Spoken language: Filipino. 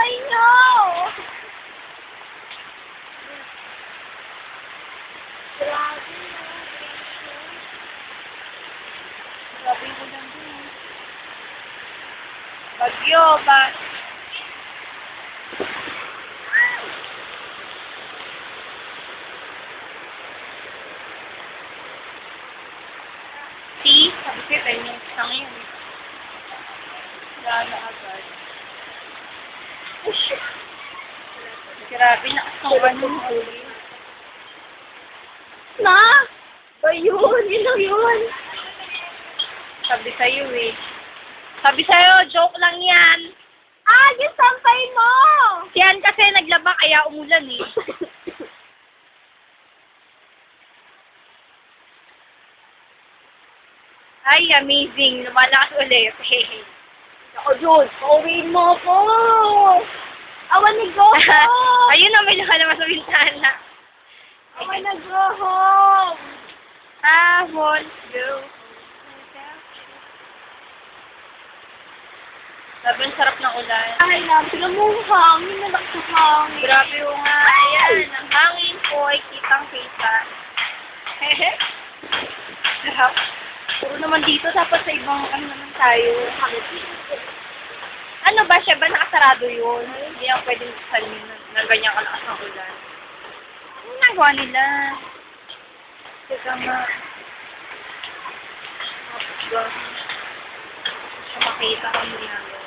kamay nyo! Grabe na. Grabe mo lang din. Bagyo ba? See? Sabi ko, 10 minutes na ngayon. Wala na agad. Oh, shit! Grabe na kasawa nung huli. Na? Ba yun? Yun lang yun. Sabi sa'yo eh. Sabi sa'yo, joke lang yan. Ah, yung sampay mo! Yan kasi naglaba kaya umulan eh. Ay, amazing. Lumalakas ulit. Ako, Jules. Pauwiin mo ako. I wanna go home. Ayun na, may nakalabas sa bintana. I wanna go home. I want to go home. Sabi, ang sarap ng ulan. Ay, tignan mo ang hangin. Nalak sa hangin. Grabe yung nga. Ayan, ang hangin po ay kitang-kita. Hehe. Sarap. Puro naman dito, dapat sa ibang ano naman tayo. Ano ba siya? Ba nakasarado yun? Hindi ako pwedeng buksan yun na ganyan kalakas ng ulan. Ano nagawa nila? Teka nga. Tapos ba? Siya makita kami namin.